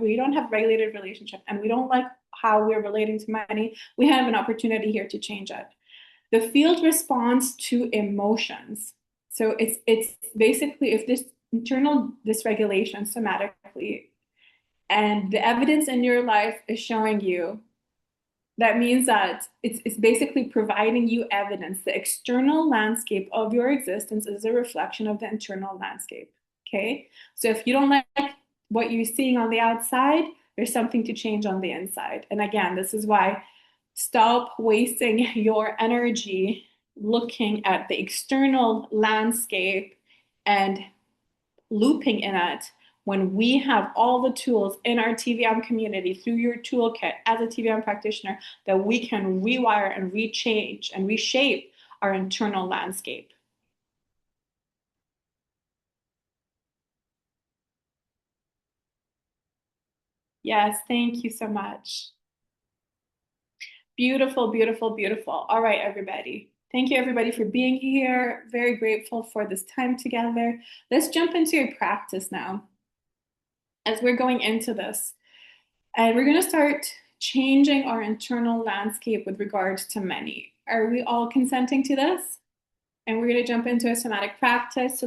we don't have a regulated relationship, and we don't like how we're relating to money, we have an opportunity here to change it. The field responds to emotions. So it's basically, if this internal dysregulation somatically, and the evidence in your life is showing you, that means that it's basically providing you evidence. The external landscape of your existence is a reflection of the internal landscape. Okay. So if you don't like what you're seeing on the outside, there's something to change on the inside. And again, this is why stop wasting your energy looking at the external landscape and looping in it, when we have all the tools in our TVM community through your toolkit as a TVM practitioner, that we can rewire and rechange and reshape our internal landscape. Yes, thank you so much. Beautiful, beautiful, beautiful. All right, everybody. Thank you, everybody, for being here. Very grateful for this time together. Let's jump into your practice now as we're going into this. And we're going to start changing our internal landscape with regards to money. Are we all consenting to this? And we're going to jump into a somatic practice.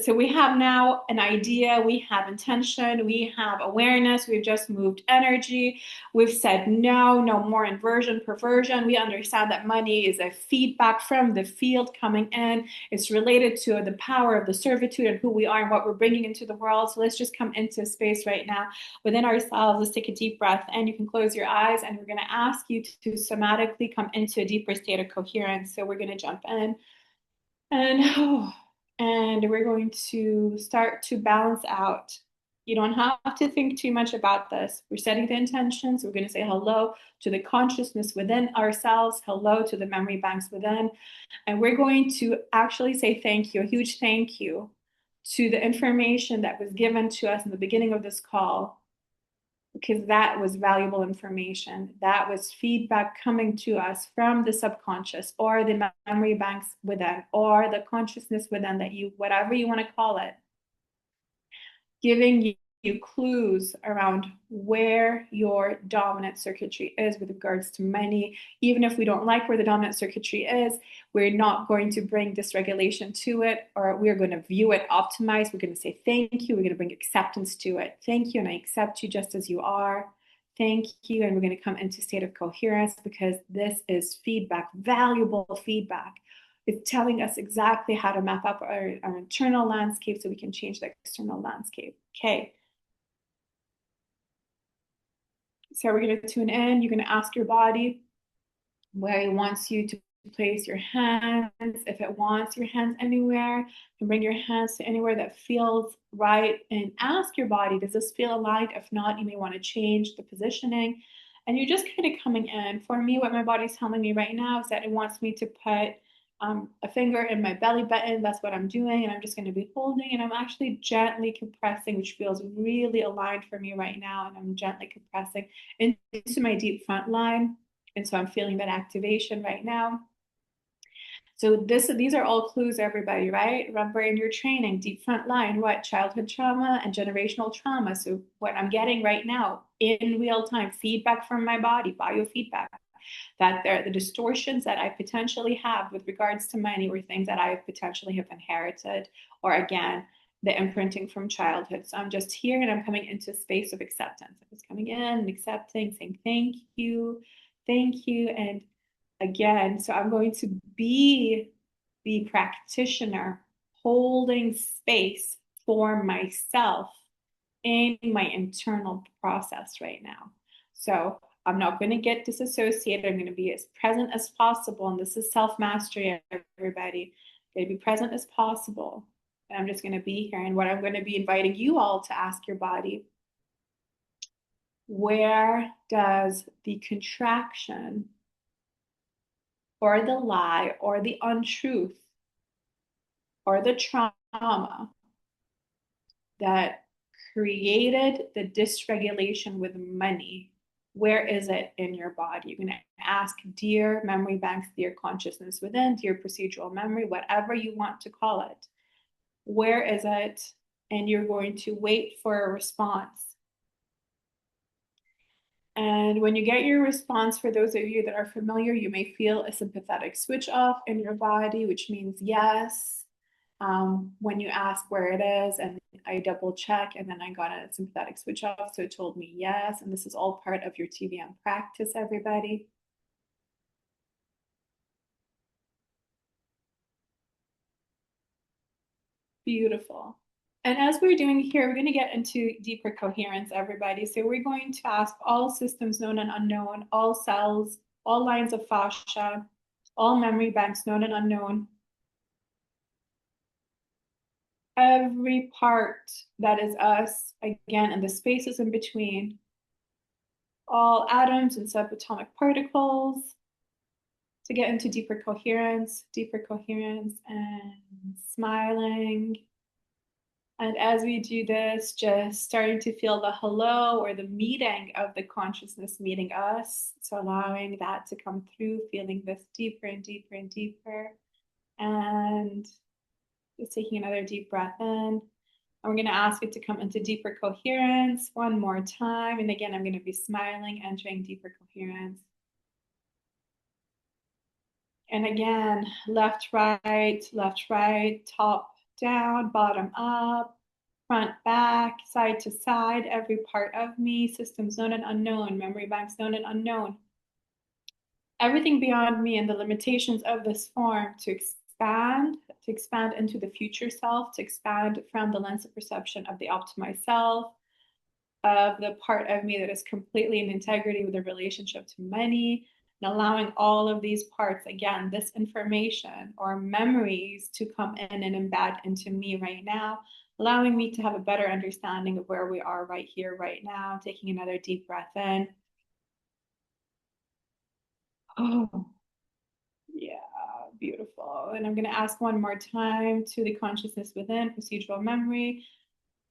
So we have now an idea, we have intention, we have awareness, we've just moved energy, we've said no, no more inversion, perversion. We understand that money is a feedback from the field coming in. It's related to the power of the servitude and who we are and what we're bringing into the world. So let's just come into space right now within ourselves. Let's take a deep breath, and you can close your eyes, and we're going to ask you to somatically come into a deeper state of coherence. So we're going to jump in. And we're going to start to balance out. You don't have to think too much about this. We're setting the intentions. We're going to say hello to the consciousness within ourselves, hello to the memory banks within. And we're going to actually say thank you, a huge thank you to the information that was given to us in the beginning of this call, because that was valuable information. That was feedback coming to us from the subconscious or the memory banks within or the consciousness within, that you, whatever you want to call it, giving you clues around where your dominant circuitry is with regards to money. Even if we don't like where the dominant circuitry is, we're not going to bring dysregulation to it, or we're going to view it optimized. We're going to say thank you. We're going to bring acceptance to it. Thank you, and I accept you just as you are. Thank you. And we're going to come into a state of coherence, because this is feedback, valuable feedback. It's telling us exactly how to map up our internal landscape so we can change the external landscape. Okay. So we're going to tune in. You're going to ask your body where it wants you to place your hands. If it wants your hands anywhere, you can bring your hands to anywhere that feels right, and ask your body, does this feel aligned? If not, you may want to change the positioning. And you're just kind of coming in. For me, what my body's telling me right now is that it wants me to put a finger in my belly button. That's what I'm doing. And I'm just going to be holding, and I'm actually gently compressing, which feels really aligned for me right now. And I'm gently compressing into my deep front line. And so I'm feeling that activation right now. So these are all clues, everybody, right? Remember in your training, deep front line, what? Childhood trauma and generational trauma. So what I'm getting right now in real time, feedback from my body, biofeedback, that the distortions that I potentially have with regards to money were things that I potentially have inherited, or again, the imprinting from childhood. So I'm just here, and I'm coming into a space of acceptance. I'm just coming in and accepting, saying thank you, and again, so I'm going to be the practitioner holding space for myself in my internal process right now. So I'm not going to get disassociated. I'm going to be as present as possible. And this is self-mastery, everybody. I'm going to be present as possible. And I'm just going to be here. And what I'm going to be inviting you all to ask your body, where does the contraction or the lie or the untruth or the trauma that created the dysregulation with money, where is it in your body? You're going to ask, dear memory banks, dear consciousness within, dear procedural memory, whatever you want to call it, where is it? And you're going to wait for a response. And when you get your response, for those of you that are familiar, you may feel a sympathetic switch off in your body, which means yes. when you ask where it is, and I double check, and then I got a sympathetic switch off. So it told me yes. And this is all part of your TVM practice, everybody. Beautiful. And as we're doing here, we're going to get into deeper coherence, everybody. So we're going to ask all systems known and unknown, all cells, all lines of fascia, all memory banks known and unknown, every part that is us, again, and the spaces in between, all atoms and subatomic particles, to get into deeper coherence, and smiling. And as we do this, just starting to feel the hello or the meeting of the consciousness meeting us. So allowing that to come through, feeling this deeper and deeper and deeper. And just taking another deep breath in. And we're going to ask it to come into deeper coherence one more time. And again, I'm going to be smiling, entering deeper coherence. And again, left, right, top, down, bottom, up, front, back, side to side, every part of me, systems known and unknown, memory banks known and unknown, everything beyond me and the limitations of this form to expand into the future self, to expand from the lens of perception of the optimized self, of the part of me that is completely in integrity with the relationship to money, and allowing all of these parts, again, this information or memories to come in and embed into me right now, allowing me to have a better understanding of where we are right here, right now. Taking another deep breath in. Oh, yeah, beautiful. And I'm going to ask one more time to the consciousness within, procedural memory.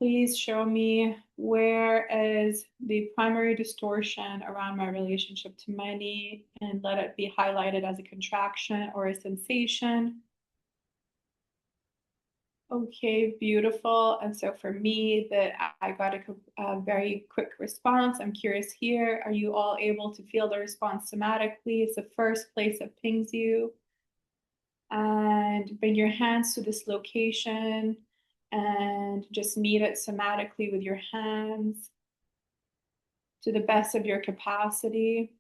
Please show me where is the primary distortion around my relationship to money, and let it be highlighted as a contraction or a sensation. Okay, beautiful. And so for me, that I got a very quick response. I'm curious here. Are you all able to feel the response somatically? It's the first place that pings you. And bring your hands to this location and just meet it somatically with your hands to the best of your capacity.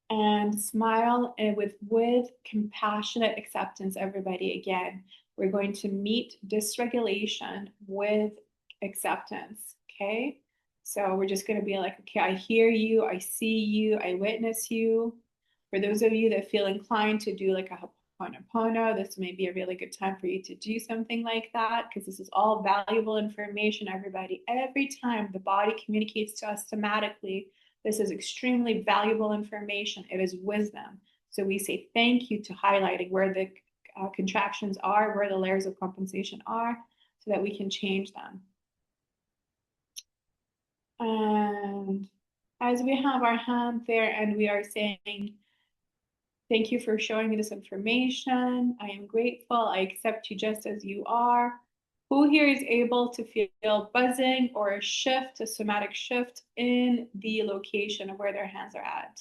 And smile and with compassionate acceptance, everybody. Again, we're going to meet dysregulation with acceptance. Okay. So we're just going to be like, okay, I hear you, I see you, I witness you. For those of you that feel inclined to do like a Ho'oponopono, this may be a really good time for you to do something like that, because this is all valuable information, everybody. Every time the body communicates to us somatically, this is extremely valuable information. It is wisdom. So we say thank you to highlighting where the contractions are, where the layers of compensation are, so that we can change them. And as we have our hand there and we are saying, thank you for showing me this information. I am grateful. I accept you just as you are. Who here is able to feel buzzing or a shift, a somatic shift in the location of where their hands are at?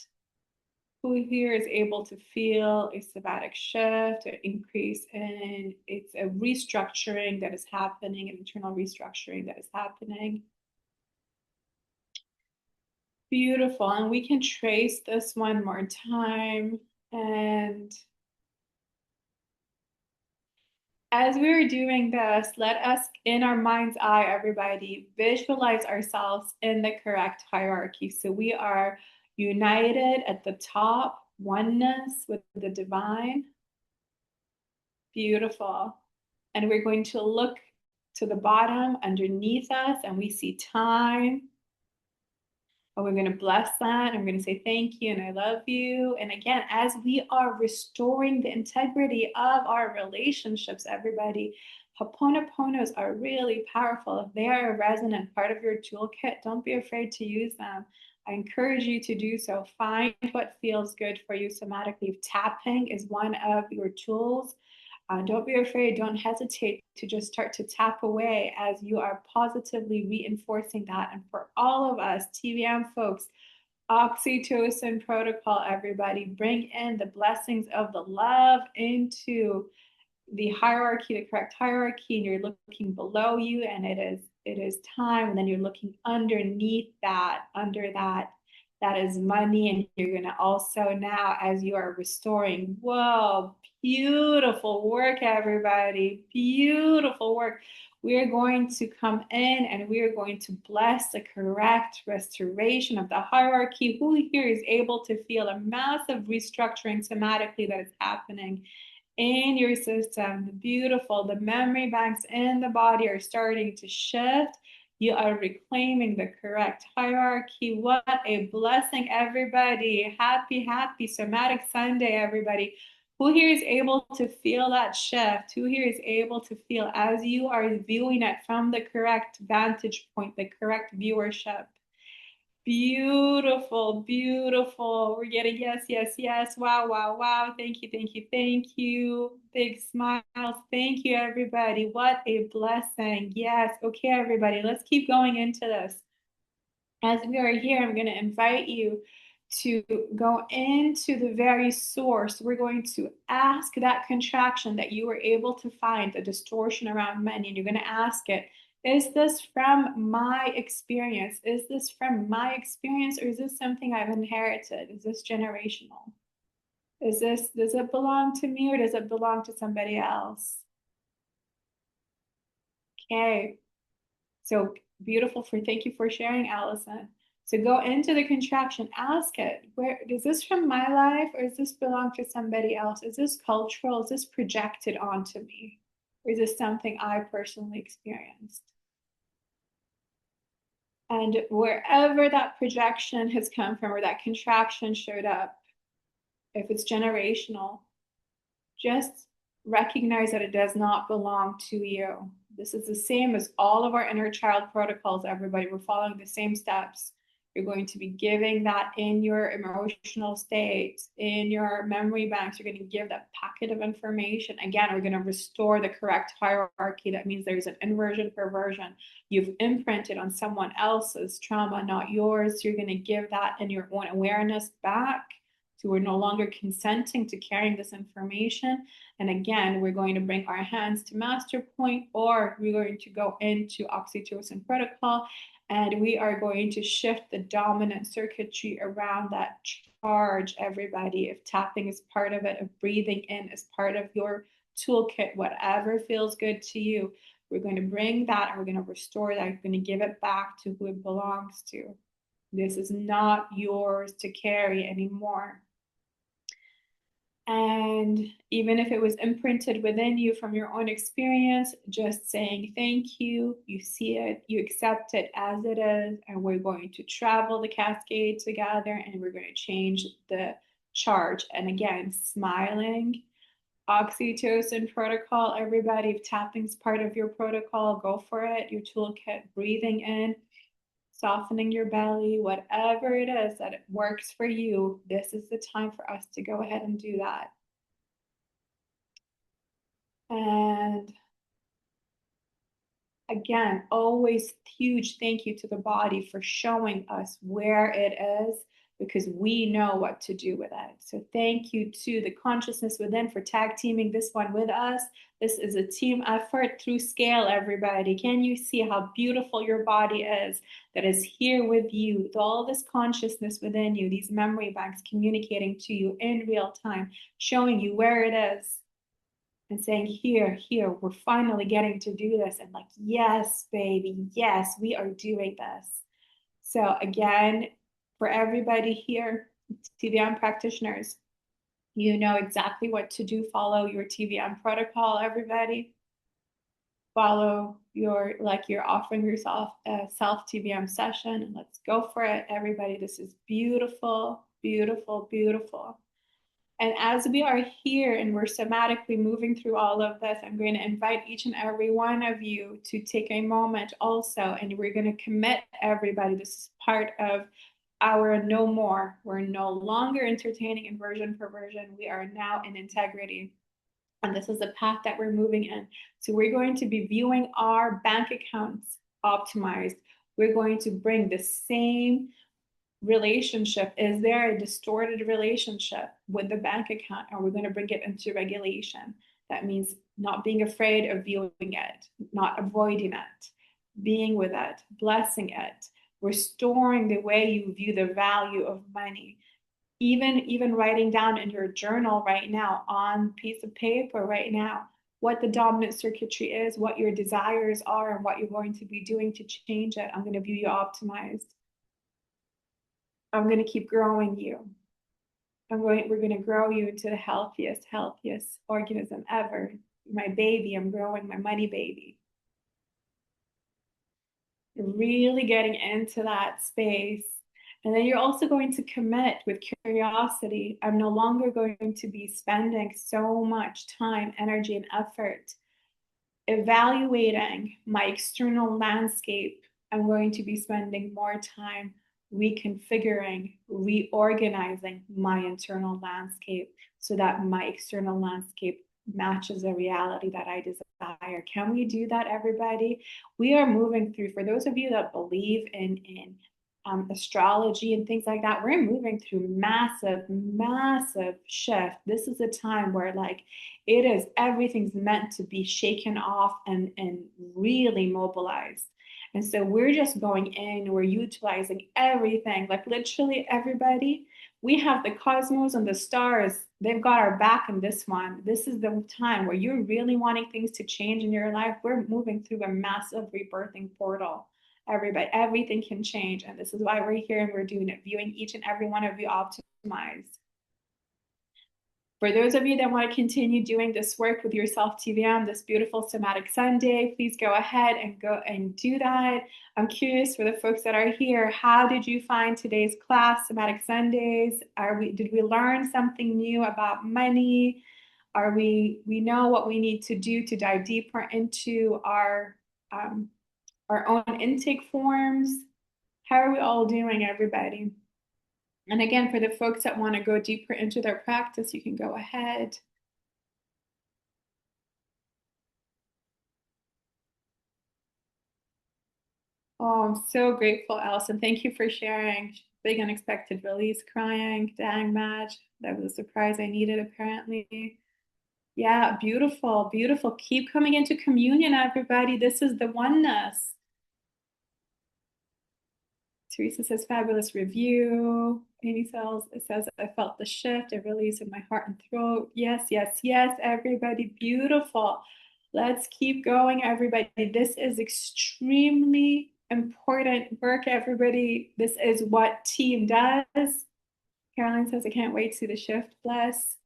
Who here is able to feel a somatic shift, an increase in, it's a restructuring that is happening, an internal restructuring that is happening? Beautiful. And we can trace this one more time. And as we're doing this, let us, in our mind's eye, everybody, visualize ourselves in the correct hierarchy. So we are united at the top, oneness with the divine. Beautiful. And we're going to look to the bottom underneath us, and we see time. And we're going to bless that. I'm going to say thank you and I love you. And again, as we are restoring the integrity of our relationships, everybody, Ho'oponoponos are really powerful. If they are a resonant part of your toolkit, don't be afraid to use them. I encourage you to do so. Find what feels good for you somatically. Tapping is one of your tools. Don't be afraid. Don't hesitate to just start to tap away as you are positively reinforcing that. And for all of us, TVM folks, oxytocin protocol, everybody, bring in the blessings of the love into the hierarchy, the correct hierarchy, and you're looking below you, and it is time, and then you're looking underneath that, under that, that is money, and you're going to also now, as you are restoring, whoa, beautiful work, everybody, beautiful work. We are going to come in and we are going to bless the correct restoration of the hierarchy. Who here is able to feel a massive restructuring somatically that is happening in your system? Beautiful. The memory banks in the body are starting to shift. You are reclaiming the correct hierarchy. What a blessing, everybody. Happy, happy Somatic Sunday, everybody. Who here is able to feel that shift? Who here is able to feel as you are viewing it from the correct vantage point, the correct viewership? Beautiful, beautiful. We're getting yes, yes, yes. Wow, wow, wow. Thank you, thank you, thank you. Big smiles. Thank you, everybody. What a blessing. Yes. Okay, everybody, let's keep going into this. As we are here, I'm going to invite you to go into the very source. We're going to ask that contraction that you were able to find, the distortion around money, and you're going to ask it, is this from my experience? Is this from my experience, or is this something I've inherited? Is this generational? Does it belong to me, or does it belong to somebody else? Okay. So beautiful. Thank you for sharing, Allison. So go into the contraction, ask it, where is this from my life, or does this belong to somebody else? Is this cultural? Is this projected onto me? Or is this something I personally experienced? And wherever that projection has come from, or that contraction showed up, if it's generational, just recognize that it does not belong to you. This is the same as all of our inner child protocols, everybody. We're following the same steps. You're going to be giving that in your emotional state, in your memory banks. You're going to give that packet of information. Again, we're going to restore the correct hierarchy. That means there's an inversion, perversion. You've imprinted on someone else's trauma, not yours. So you're going to give that in your own awareness back. So we're no longer consenting to carrying this information. And again, we're going to bring our hands to master point, or we're going to go into oxytocin protocol, and we are going to shift the dominant circuitry around that charge, everybody. If tapping is part of it, if breathing in is part of your toolkit, whatever feels good to you, we're going to bring that and we're going to restore that. We're going to give it back to who it belongs to. This is not yours to carry anymore. And even if it was imprinted within you from your own experience, just saying thank you, you see it, you accept it as it is, and we're going to travel the cascade together and we're going to change the charge. And again, smiling, oxytocin protocol, everybody, if tapping's part of your protocol, go for it. Your toolkit, breathing in, softening your belly, whatever it is that it works for you, this is the time for us to go ahead and do that. And again, always huge thank you to the body for showing us where it is, because we know what to do with it. So thank you to the consciousness within for tag teaming this one with us. This is a team effort through scale, everybody. Can you see how beautiful your body is that is here with you, with all this consciousness within you, these memory banks communicating to you in real time, showing you where it is and saying, here, we're finally getting to do this. And like, yes, baby, yes, we are doing this. So again, for everybody here, TVM practitioners, you know exactly what to do. Follow your TVM protocol, everybody. Follow you're offering yourself a self TVM session, and let's go for it, everybody. This is beautiful, beautiful, beautiful. And as we are here and we're somatically moving through all of this, I'm going to invite each and every one of you to take a moment also, and we're going to commit everybody. This is part of our no more. We're no longer entertaining inversion, perversion. We are now in integrity. And this is the path that we're moving in. So we're going to be viewing our bank accounts optimized. We're going to bring the same relationship. Is there a distorted relationship with the bank account? Are we going to bring it into regulation? That means not being afraid of viewing it, not avoiding it, being with it, blessing it, restoring the way you view the value of money. Even writing down in your journal right now on piece of paper right now what the dominant circuitry is, what your desires are, and what you're going to be doing to change it. I'm going to view you optimized. I'm going to keep growing you. We're going to grow you into the healthiest organism ever. My baby, I'm growing my money baby. You're really getting into that space. And then you're also going to commit with curiosity. I'm no longer going to be spending so much time, energy, and effort evaluating my external landscape. I'm going to be spending more time reconfiguring, reorganizing my internal landscape so that my external landscape matches the reality that I desire. Can we do that, everybody? We are moving through, for those of you that believe in astrology and things like that, we're moving through massive shift. This is a time where like it is everything's meant to be shaken off and really mobilized. And so we're just going in, we're utilizing everything, like literally everybody. We have the cosmos and the stars, they've got our back in this one. This is the time where you're really wanting things to change in your life. We're moving through a massive rebirthing portal. Everybody, everything can change. And this is why we're here and we're doing it, viewing each and every one of you optimized. For those of you that want to continue doing this work with your self TVM, this beautiful somatic Sunday, please go ahead and go and do that. I'm curious for the folks that are here, how did you find today's class, Somatic Sundays? Did we learn something new about money? We know what we need to do to dive deeper into our own intake forms? How are we all doing, everybody? And again, for the folks that want to go deeper into their practice, you can go ahead. Oh, I'm so grateful, Allison. Thank you for sharing. Big unexpected release, crying, dang match. That was a surprise I needed, apparently. Yeah, beautiful, beautiful. Keep coming into communion, everybody. This is the oneness. Teresa says, fabulous review. Amy says, I felt the shift, a release in my heart and throat. Yes, yes, yes, everybody. Beautiful. Let's keep going, everybody. This is extremely important work, everybody. This is what team does. Caroline says, I can't wait to see the shift. Bless.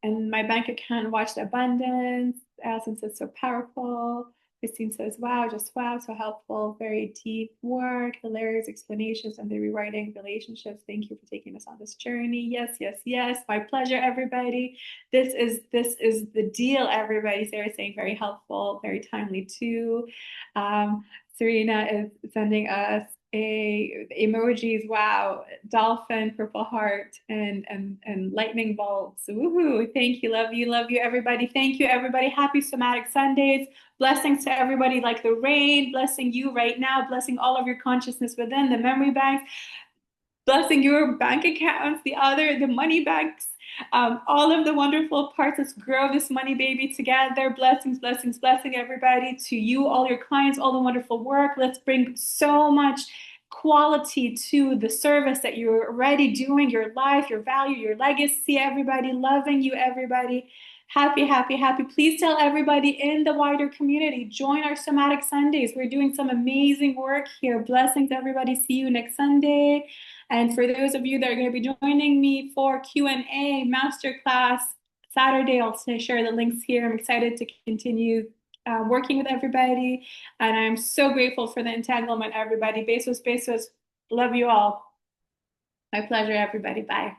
And my bank account watched abundance. Allison says, so powerful. Christine says, wow, just wow, so helpful, very deep work, hilarious explanations, and the rewriting relationships. Thank you for taking us on this journey. Yes, yes, yes. My pleasure, everybody. This is the deal, everybody. Sarah's saying very helpful, very timely too. Serena is sending us emojis. Wow, dolphin, purple heart, and lightning bolts. Woohoo! Thank you, love you, everybody. Thank you, everybody. Happy Somatic Sundays. Blessings to everybody like the rain. Blessing you right now. Blessing all of your consciousness within the memory banks. Blessing your bank accounts, the money banks, all of the wonderful parts. Let's grow this money baby together. Blessings, blessings, blessing everybody, to you, all your clients, all the wonderful work. Let's bring so much quality to the service that you're already doing, your life, your value, your legacy, everybody. Loving you, everybody. Happy, happy, happy. Please tell everybody in the wider community, join our Somatic Sundays. We're doing some amazing work here. Blessings, everybody. See you next Sunday. And for those of you that are going to be joining me for Q&A masterclass Saturday, I'll share the links here. I'm excited to continue working with everybody. And I'm so grateful for the entanglement, everybody. Besos, besos. Love you all. My pleasure, everybody. Bye.